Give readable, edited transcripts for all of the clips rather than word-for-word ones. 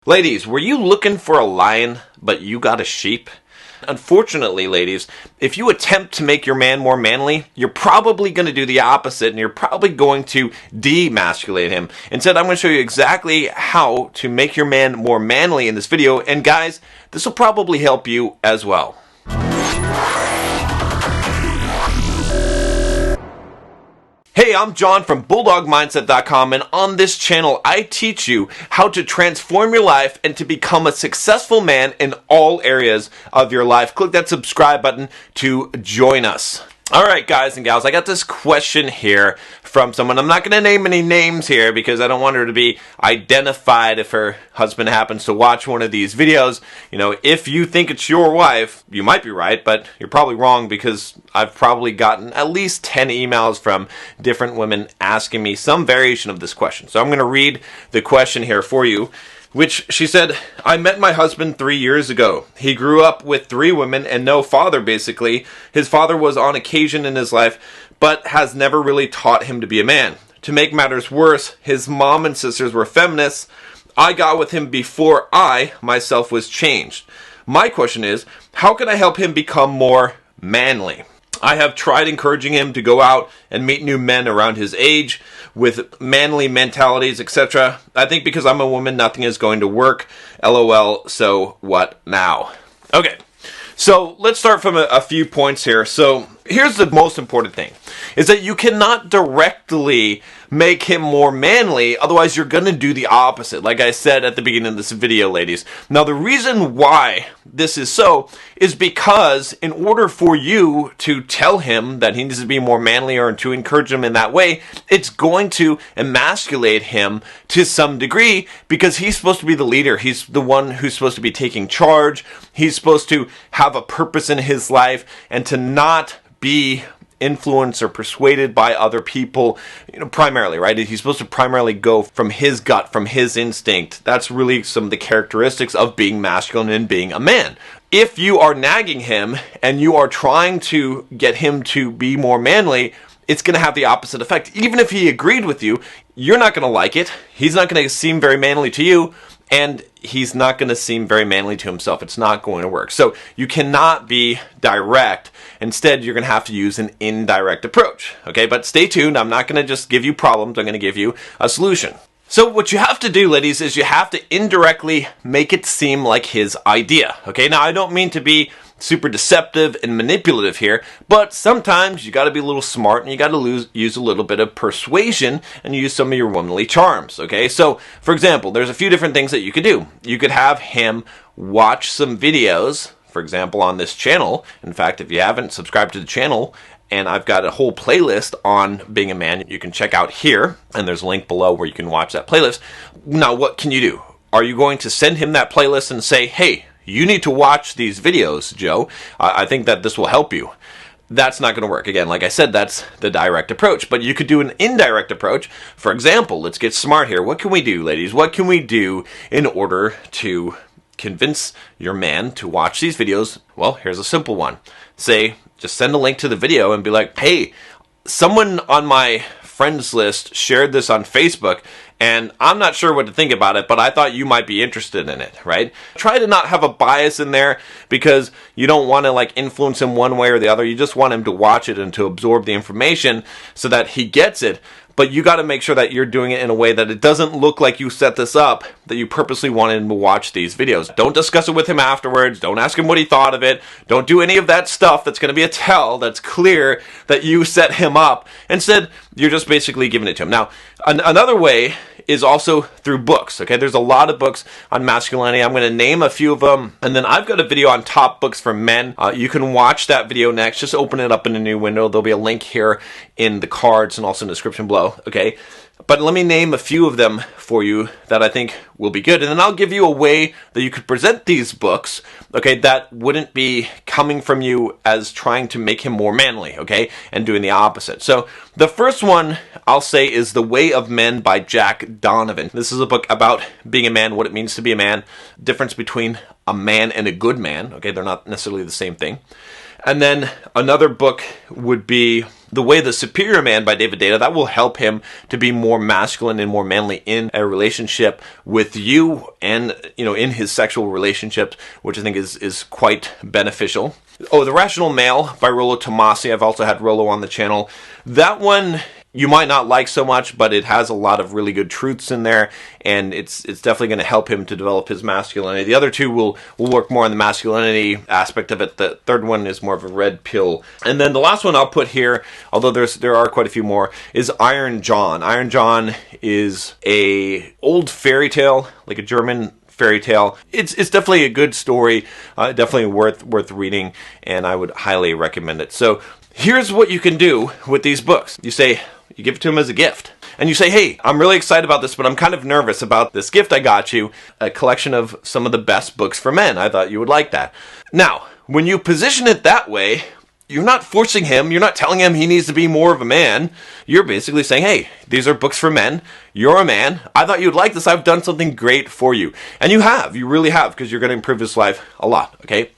Ladies, were you looking for a lion, but you got a sheep? Unfortunately, ladies, if you attempt to make your man more manly, you're probably going to do the opposite, and you're probably going to demasculate him. Instead, I'm going to show you exactly how to make your man more manly in this video, and guys, this will probably help you as well. Hey, I'm John from BulldogMindset.com, and on this channel, I teach you how to transform your life and to become a successful man in all areas of your life. Click that subscribe button to join us. Alright guys and gals, I got this question here from someone. I'm not going to name any names here because I don't want her to be identified if her husband happens to watch one of these videos. You know, if you think it's your wife, you might be right, but you're probably wrong because I've probably gotten at least 10 emails from different women asking me some variation of this question. So I'm going to read the question here for you. Which she said, I met my husband 3 years ago. He grew up with 3 women and no father, basically. His father was on occasion in his life, but has never really taught him to be a man. To make matters worse, his mom and sisters were feminists. I got with him before I, myself, was changed. My question is, how can I help him become more manly? I have tried encouraging him to go out and meet new men around his age with manly mentalities, etc. I think because I'm a woman, nothing is going to work. LOL, so what now? Okay, so let's start from a few points here. So here's the most important thing, is that you cannot directly make him more manly, otherwise you're going to do the opposite, like I said at the beginning of this video, ladies. Now the reason why this is so is because in order for you to tell him that he needs to be more manly or to encourage him in that way, it's going to emasculate him to some degree because he's supposed to be the leader. He's the one who's supposed to be taking charge. He's supposed to have a purpose in his life and to not be influenced or persuaded by other people, primarily, right? He's supposed to primarily go from his gut, from his instinct. That's really some of the characteristics of being masculine and being a man. If you are nagging him and you are trying to get him to be more manly, it's going to have the opposite effect. Even if he agreed with you, you're not going to like it. He's not going to seem very manly to you, and he's not going to seem very manly to himself. It's not going to work. So you cannot be direct. Instead, you're going to have to use an indirect approach. Okay, but stay tuned. I'm not going to just give you problems. I'm going to give you a solution. So what you have to do, ladies, is you have to indirectly make it seem like his idea. Okay, now I don't mean to be super deceptive and manipulative here, but sometimes you got to be a little smart and you got to use a little bit of persuasion and use some of your womanly charms. Okay, so for example, there's a few different things that you could do. You could have him watch some videos, for example, on this channel. In fact, if you haven't subscribed to the channel, and I've got a whole playlist on being a man you can check out here, and there's a link below where you can watch that playlist. Now, what can you do? Are you going to send him that playlist and say, hey, you need to watch these videos, Joe? I think that this will help you. That's not going to work. Again, like I said, that's the direct approach. But you could do an indirect approach. For example, let's get smart here. What can we do, ladies? What can we do in order to convince your man to watch these videos? Well, here's a simple one. Say, just send a link to the video and be like, hey, someone on my friends list shared this on Facebook, and I'm not sure what to think about it, but I thought you might be interested in it, right? Try to not have a bias in there because you don't want to like influence him one way or the other. You just want him to watch it and to absorb the information so that he gets it. But you got to make sure that you're doing it in a way that it doesn't look like you set this up, that you purposely wanted him to watch these videos. Don't discuss it with him afterwards. Don't ask him what he thought of it. Don't do any of that stuff that's going to be a tell that's clear that you set him up. Instead, you're just basically giving it to him. Now, another way is also through books. Okay, there's a lot of books on masculinity. I'm going to name a few of them, and then I've got a video on top books for men. You can watch that video next. Just open it up in a new window. There'll be a link here in the cards and also in the description below. Okay, but let me name a few of them for you that I think will be good, and then I'll give you a way that you could present these books, okay, that wouldn't be coming from you as trying to make him more manly, okay, and doing the opposite. So the first one I'll say is The Way of Men by Jack Donavan. This is a book about being a man, what it means to be a man, difference between a man and a good man, okay, they're not necessarily the same thing. And then another book would be The Way the Superior Man by Deida, that will help him to be more masculine and more manly in a relationship with you and, in his sexual relationships, which I think is quite beneficial. Oh, The Rational Male by Rollo Tomasi. I've also had Rollo on the channel. That one you might not like so much, but it has a lot of really good truths in there, and it's definitely going to help him to develop his masculinity. The other two will work more on the masculinity aspect of it. The third one is more of a red pill. And then the last one I'll put here, although there are quite a few more, is Iron John. Iron John is a old fairy tale, like a German fairy tale. It's definitely a good story, definitely worth reading, and I would highly recommend it. So here's what you can do with these books. You give it to him as a gift. And you say, hey, I'm really excited about this, but I'm kind of nervous about this gift I got you, a collection of some of the best books for men. I thought you would like that. Now, when you position it that way, you're not forcing him. You're not telling him he needs to be more of a man. You're basically saying, hey, these are books for men. You're a man. I thought you'd like this. I've done something great for you. And you have. You really have, because you're going to improve his life a lot, okay?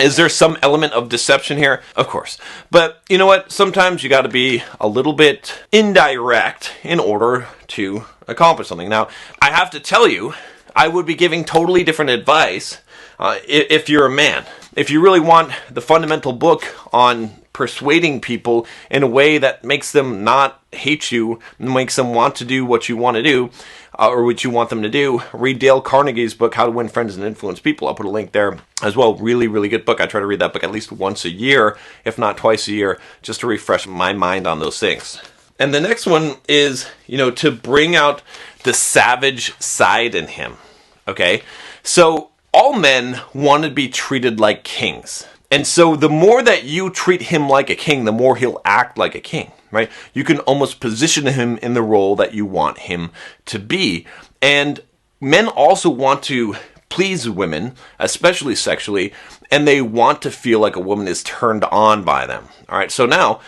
Is there some element of deception here? Of course. But you know what? Sometimes you got to be a little bit indirect in order to accomplish something. Now, I have to tell you, I would be giving totally different advice if you're a man. If you really want the fundamental book on persuading people in a way that makes them not hate you, and makes them want to do what you want to do, or what you want them to do, read Dale Carnegie's book, How to Win Friends and Influence People. I'll put a link there as well. Really, really good book. I try to read that book at least once a year, if not twice a year, just to refresh my mind on those things. And the next one is, to bring out the savage side in him. Okay? So all men want to be treated like kings. And so the more that you treat him like a king, the more he'll act like a king, right? You can almost position him in the role that you want him to be. And men also want to please women, especially sexually, and they want to feel like a woman is turned on by them. All right, so now,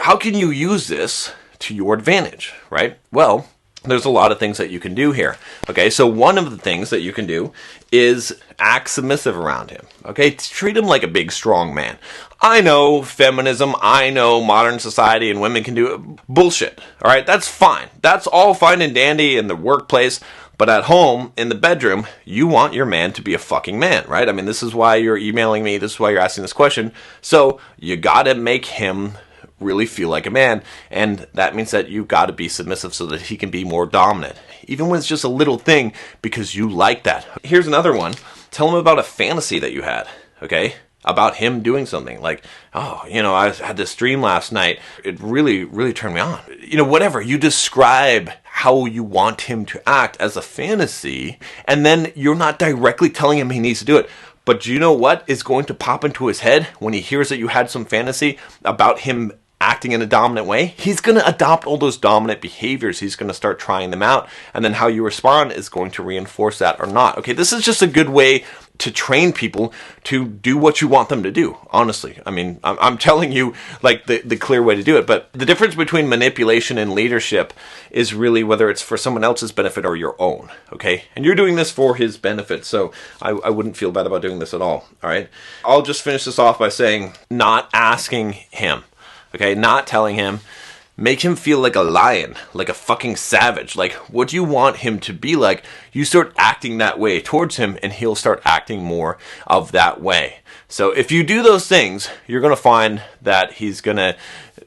how can you use this to your advantage, right? Well, there's a lot of things that you can do here. Okay, so one of the things that you can do is act submissive around him. Okay, treat him like a big, strong man. I know feminism, I know modern society and women can do it. Bullshit. All right, that's fine. That's all fine and dandy in the workplace. But at home, in the bedroom, you want your man to be a fucking man, right? I mean, this is why you're emailing me. This is why you're asking this question. So you gotta make him really feel like a man, and that means that you got to be submissive so that he can be more dominant, even when it's just a little thing, because you like that. Here's another one. Tell him about a fantasy that you had, okay, about him doing something like, oh, I had this dream last night, it really turned me on, whatever. You describe how you want him to act as a fantasy, and then you're not directly telling him he needs to do it. But do you know what is going to pop into his head when he hears that you had some fantasy about him acting in a dominant way? He's going to adopt all those dominant behaviors. He's going to start trying them out. And then how you respond is going to reinforce that or not. Okay, this is just a good way to train people to do what you want them to do, honestly. I mean, I'm telling you, like, the clear way to do it. But the difference between manipulation and leadership is really whether it's for someone else's benefit or your own, okay? And you're doing this for his benefit, so I wouldn't feel bad about doing this at all right? I'll just finish this off by saying, not asking him. Okay, not telling him. Make him feel like a lion, like a fucking savage. Like, what do you want him to be like? You start acting that way towards him, and he'll start acting more of that way. So if you do those things, you're going to find that he's going to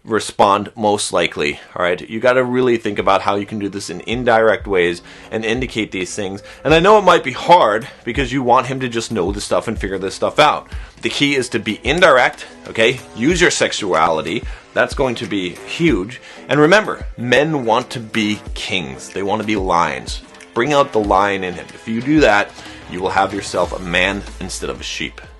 respond most likely. All right, you got to really think about how you can do this in indirect ways and indicate these things. And I know it might be hard because you want him to just know this stuff and figure this stuff out. The key is to be indirect, okay? Use your sexuality. That's going to be huge. And remember, men want to be kings. They want to be lions. Bring out the lion in him. If you do that, you will have yourself a man instead of a sheep.